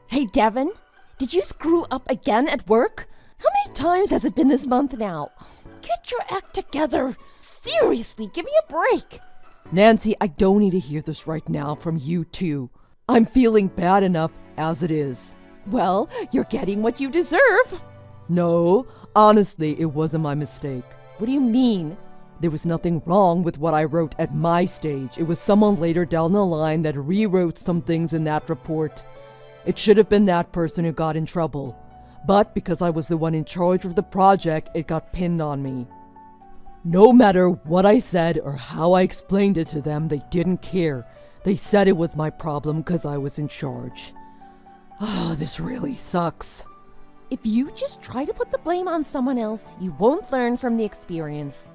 Hey, Devin, did you screw up again at work? How many times has it been this month now? Get your act together. Seriously, give me a break. Nancy, I don't need to hear this right now from you too. I'm feeling bad enough as it is. Well, you're getting what you deserve. No, honestly, it wasn't my mistake. What do you mean? There was nothing wrong with what I wrote at my stage. It was someone later down the line that rewrote some things in that report. It should have been that person who got in trouble. But because I was the one in charge of the project, it got pinned on me. No matter what I said or how I explained it to them, they didn't care. They said it was my problem because I was in charge. Oh, this really sucks. If you just try to put the blame on someone else, you won't learn from the experience.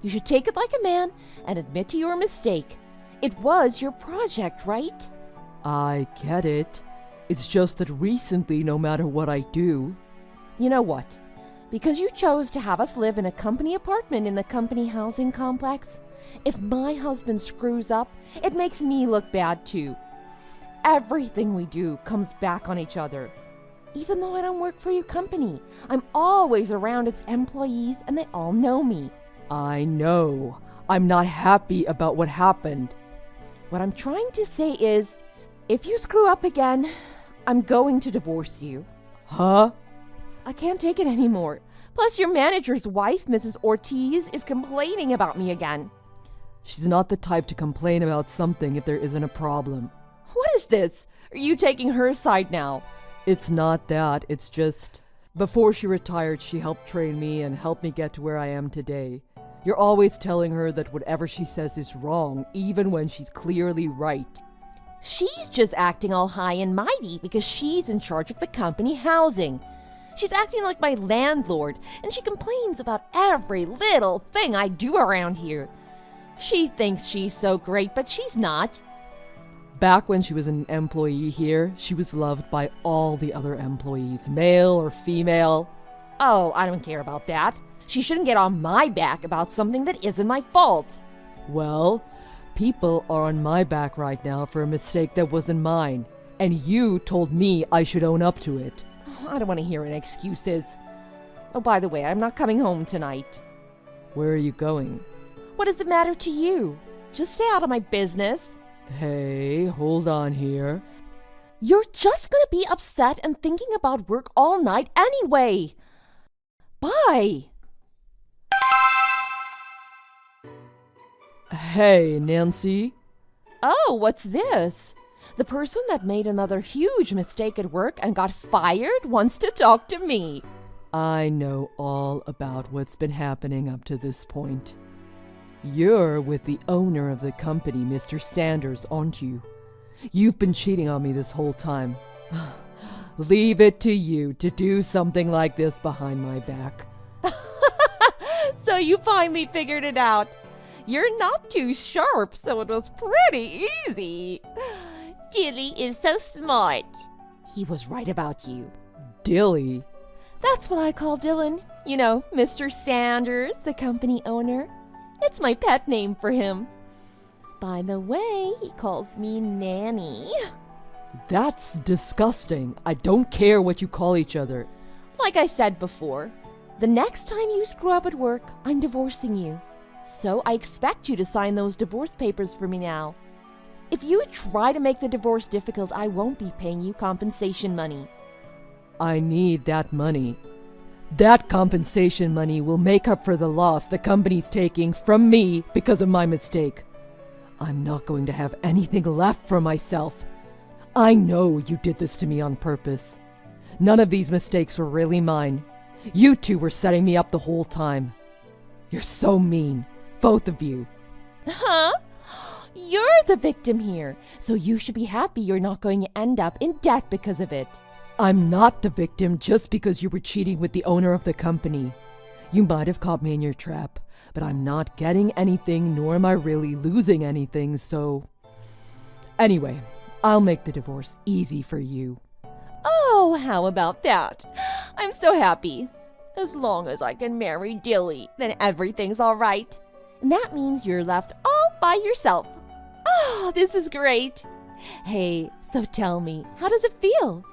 You should take it like a man and admit to your mistake. It was your project, right? I get it. It's just that recently, no matter what I do... You know what? Because you chose to have us live in a company apartment in the company housing complex, if my husband screws up, it makes me look bad too. Everything we do comes back on each other. Even though I don't work for your company, I'm always around its employees and they all know me. I know. I'm not happy about what happened. What I'm trying to say is, if you screw up again, I'm going to divorce you. Huh? I can't take it anymore. Plus, your manager's wife, Mrs. Ortiz, is complaining about me again. She's not the type to complain about something if there isn't a problem. What is this? Are you taking her side now? It's not that. It's just... Before she retired, she helped train me and helped me get to where I am today. You're always telling her that whatever she says is wrong, even when she's clearly right. She's just acting all high and mighty because she's in charge of the company housing. She's acting like my landlord, and she complains about every little thing I do around here. She thinks she's so great, but she's not. Back when she was an employee here, she was loved by all the other employees, male or female. Oh, I don't care about that. She shouldn't get on my back about something that isn't my fault. Well, people are on my back right now for a mistake that wasn't mine, and you told me I should own up to it. I don't want to hear any excuses. Oh, by the way, I'm not coming home tonight. Where are you going? What does it matter to you? Just stay out of my business. Hey, hold on here. You're just gonna be upset and thinking about work all night anyway. Bye. Hey, Nancy. Oh, what's this? The person that made another huge mistake at work and got fired wants to talk to me. I know all about what's been happening up to this point. You're with the owner of the company, Mr. Sanders, aren't you? You've been cheating on me this whole time. Leave it to you to do something like this behind my back. So you finally figured it out. You're not too sharp, so it was pretty easy. Dilly is so smart. He was right about you. Dilly? That's what I call Dylan. You know, Mr. Sanders, the company owner. It's my pet name for him. By the way, he calls me Nanny. That's disgusting. I don't care what you call each other. Like I said before, the next time you screw up at work, I'm divorcing you. So I expect you to sign those divorce papers for me now. If you try to make the divorce difficult, I won't be paying you compensation money. I need that money. That compensation money will make up for the loss the company's taking from me because of my mistake. I'm not going to have anything left for myself. I know you did this to me on purpose. None of these mistakes were really mine. You two were setting me up the whole time. You're so mean, both of you. Huh? You're the victim here, so you should be happy you're not going to end up in debt because of it. I'm not the victim just because you were cheating with the owner of the company. You might have caught me in your trap, but I'm not getting anything, nor am I really losing anything, so... Anyway, I'll make the divorce easy for you. Oh, how about that? I'm so happy. As long as I can marry Dilly, then everything's all right. And that means you're left all by yourself. Oh, this is great. Hey, so tell me, how does it feel?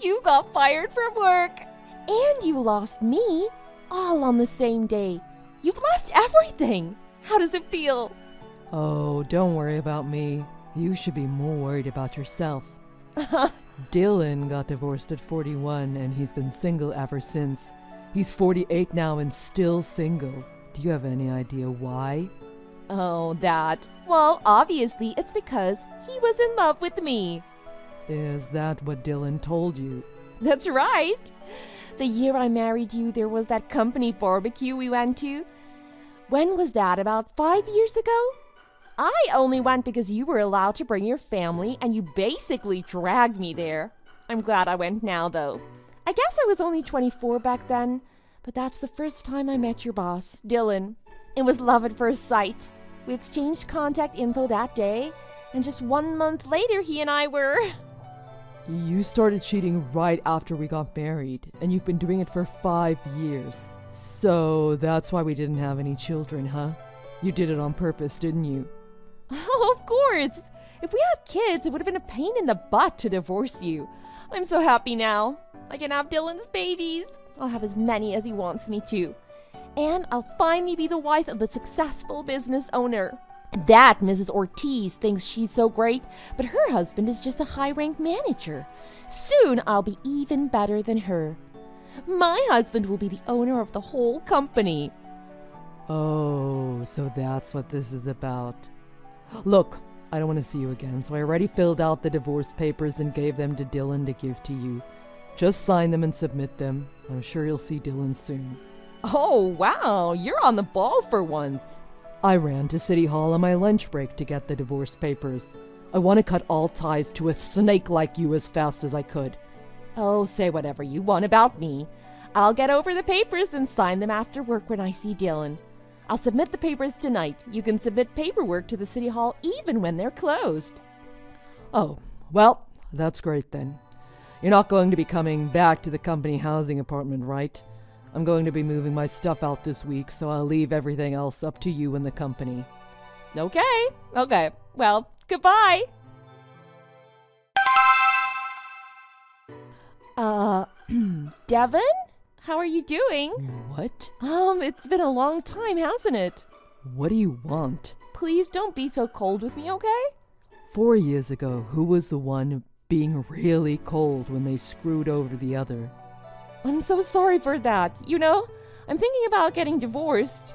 You got fired from work, and you lost me, all on the same day. You've lost everything. How does it feel? Oh, don't worry about me. You should be more worried about yourself. Dylan got divorced at 41 and he's been single ever since. He's 48 now and still single. Do you have any idea why? Oh, that. Well, obviously it's because he was in love with me. Is that what Dylan told you? That's right. The year I married you, there was that company barbecue we went to. When was that? About 5 years ago? I only went because you were allowed to bring your family and you basically dragged me there. I'm glad I went now, though. I guess I was only 24 back then, but that's the first time I met your boss, Dylan. It was love at first sight. We exchanged contact info that day, and just 1 month later, he and I were... You started cheating right after we got married, and you've been doing it for 5 years. So that's why we didn't have any children, huh? You did it on purpose, didn't you? Oh, of course. If we had kids, it would have been a pain in the butt to divorce you. I'm so happy now. I can have Dylan's babies. I'll have as many as he wants me to. And I'll finally be the wife of a successful business owner. That Mrs. Ortiz thinks she's so great, but her husband is just a high-ranked manager. Soon I'll be even better than her. My husband will be the owner of the whole company. Oh, so that's what this is about. Look, I don't want to see you again, so I already filled out the divorce papers and gave them to Dylan to give to you. Just sign them and submit them. I'm sure you'll see Dylan soon. Oh, wow, you're on the ball for once. I ran to City Hall on my lunch break to get the divorce papers. I want to cut all ties to a snake like you as fast as I could. Oh, say whatever you want about me. I'll get over the papers and sign them after work when I see Dylan. I'll submit the papers tonight. You can submit paperwork to the City Hall even when they're closed. Oh, well, that's great then. You're not going to be coming back to the company housing apartment, right? I'm going to be moving my stuff out this week, so I'll leave everything else up to you and the company. Okay. Well, goodbye. Devin? How are you doing? What? It's been a long time, hasn't it? What do you want? Please don't be so cold with me, okay? 4 years ago, who was the one being really cold when they screwed over the other? I'm so sorry for that. You know, I'm thinking about getting divorced.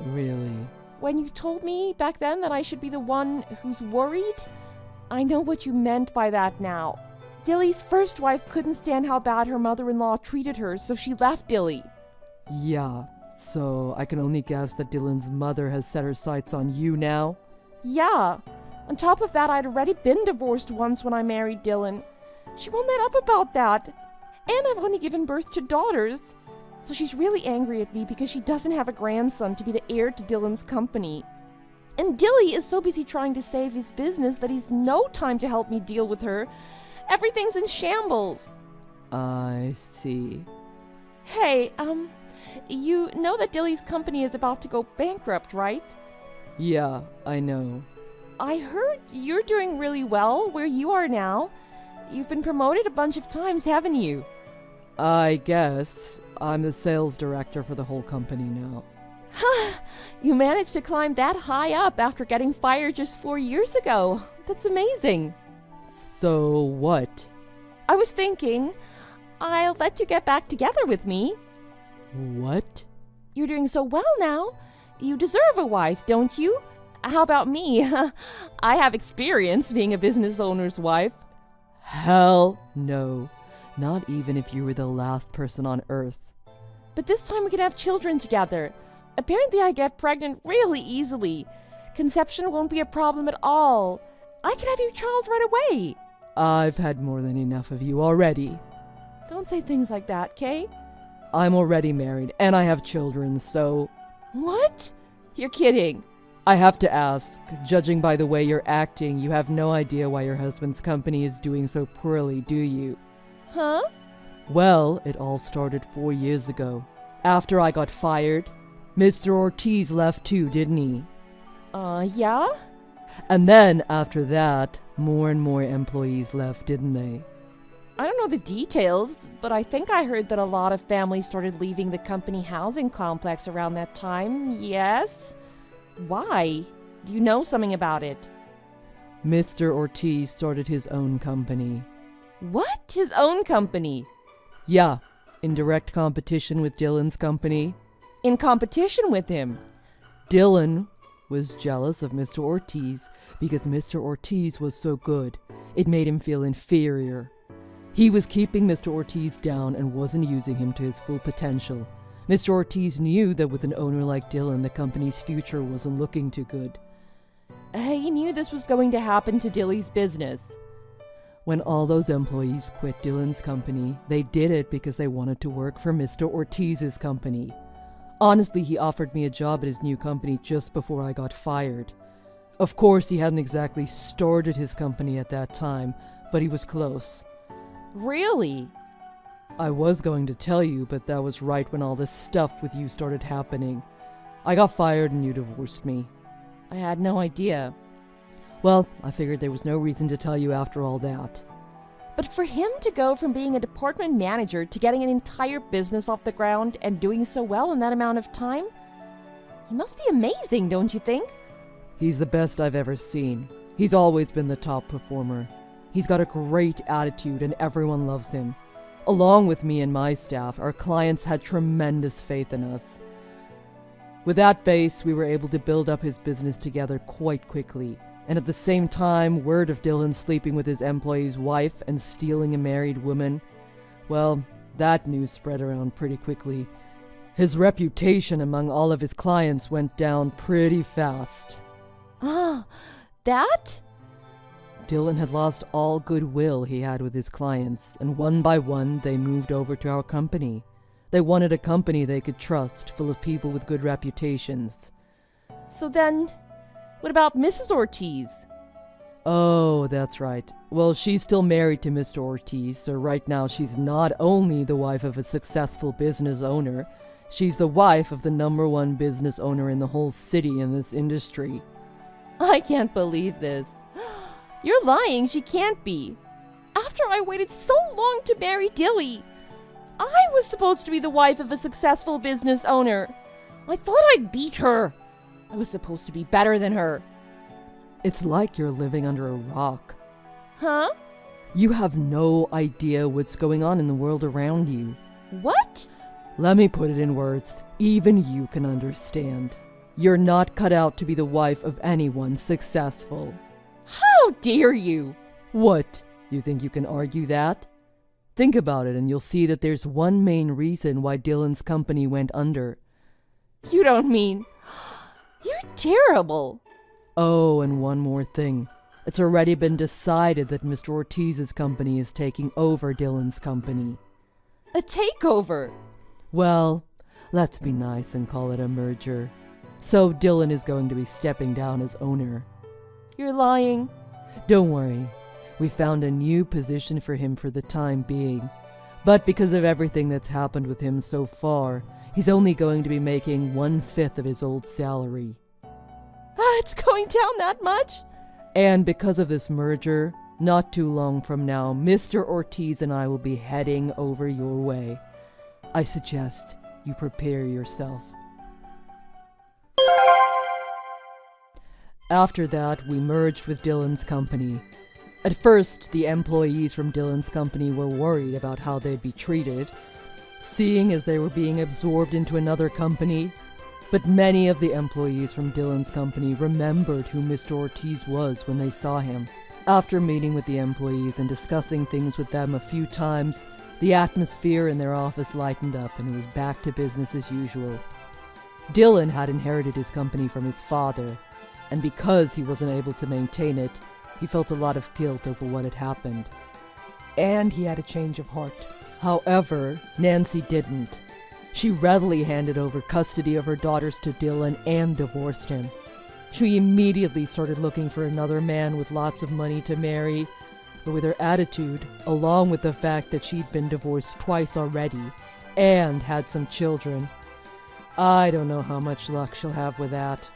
Really? When you told me back then that I should be the one who's worried, I know what you meant by that now. Dilly's first wife couldn't stand how bad her mother-in-law treated her, so she left Dilly. Yeah, so I can only guess that Dylan's mother has set her sights on you now? Yeah. On top of that, I'd already been divorced once when I married Dylan. She won't let up about that. And I've only given birth to daughters. So she's really angry at me because she doesn't have a grandson to be the heir to Dylan's company. And Dilly is so busy trying to save his business that he's no time to help me deal with her. Everything's in shambles. I see. Hey, you know that Dilly's company is about to go bankrupt, right? Yeah, I know. I heard you're doing really well where you are now. You've been promoted a bunch of times, haven't you? I guess. I'm the sales director for the whole company now. You managed to climb that high up after getting fired just 4 years ago. That's amazing. So what? I was thinking, I'll let you get back together with me. What? You're doing so well now. You deserve a wife, don't you? How about me? I have experience being a business owner's wife. Hell no. Not even if you were the last person on Earth. But this time we can have children together. Apparently I get pregnant really easily. Conception won't be a problem at all. I can have your child right away. I've had more than enough of you already. Don't say things like that, Kay. I'm already married, and I have children, so... What? You're kidding. I have to ask, judging by the way you're acting, you have no idea why your husband's company is doing so poorly, do you? Huh? Well, it all started 4 years ago. After I got fired, Mr. Ortiz left too, didn't he? Yeah? And then, after that, More and more employees left, didn't they? I don't know the details, but I think I heard that a lot of families started leaving the company housing complex around that time, yes? Why? Do you know something about it? Mr. Ortiz started his own company. What? His own company? Yeah, in direct competition with Dylan's company. In competition with him? Dylan was jealous of Mr. Ortiz because Mr. Ortiz was so good. It made him feel inferior. He was keeping Mr. Ortiz down and wasn't using him to his full potential. Mr. Ortiz knew that with an owner like Dylan, the company's future wasn't looking too good. He knew this was going to happen to Dilly's business. When all those employees quit Dylan's company, they did it because they wanted to work for Mr. Ortiz's company. Honestly, he offered me a job at his new company just before I got fired. Of course, he hadn't exactly started his company at that time, but he was close. Really? I was going to tell you, but that was right when all this stuff with you started happening. I got fired and you divorced me. I had no idea. Well, I figured there was no reason to tell you after all that. But for him to go from being a department manager to getting an entire business off the ground and doing so well in that amount of time, he must be amazing, don't you think? He's the best I've ever seen. He's always been the top performer. He's got a great attitude and everyone loves him. Along with me and my staff, our clients had tremendous faith in us. With that base, we were able to build up his business together quite quickly. And at the same time, word of Dylan sleeping with his employee's wife and stealing a married woman, well, that news spread around pretty quickly. His reputation among all of his clients went down pretty fast. Ah, that? Dylan had lost all goodwill he had with his clients, and one by one they moved over to our company. They wanted a company they could trust, full of people with good reputations. So then, what about Mrs. Ortiz? Oh, that's right. Well, she's still married to Mr. Ortiz, so right now she's not only the wife of a successful business owner, she's the wife of the #1 business owner in the whole city in this industry. I can't believe this. You're lying, she can't be. After I waited so long to marry Dilly, I was supposed to be the wife of a successful business owner. I thought I'd beat her. I was supposed to be better than her. It's like you're living under a rock. Huh? You have no idea what's going on in the world around you. What? Let me put it in words even you can understand. You're not cut out to be the wife of anyone successful. How dare you? What? You think you can argue that? Think about it and you'll see that there's one main reason why Dylan's company went under. You don't mean... You're terrible. Oh, and one more thing. It's already been decided that Mr. Ortiz's company is taking over Dylan's company. A takeover? Well, let's be nice and call it a merger. So Dylan is going to be stepping down as owner. You're lying. Don't worry. We found a new position for him for the time being. But because of everything that's happened with him so far, he's only going to be making 1/5 of his old salary. It's going down that much? And because of this merger, not too long from now, Mr. Ortiz and I will be heading over your way. I suggest you prepare yourself. After that, we merged with Dylan's company. At first, the employees from Dylan's company were worried about how they'd be treated, seeing as they were being absorbed into another company. But many of the employees from Dylan's company remembered who Mr. Ortiz was when they saw him. After meeting with the employees and discussing things with them a few times, the atmosphere in their office lightened up and it was back to business as usual. Dylan had inherited his company from his father, and because he wasn't able to maintain it, he felt a lot of guilt over what had happened. And he had a change of heart. However, Nancy didn't. She readily handed over custody of her daughters to Dylan and divorced him. She immediately started looking for another man with lots of money to marry, but with her attitude, along with the fact that she'd been divorced twice already and had some children, I don't know how much luck she'll have with that.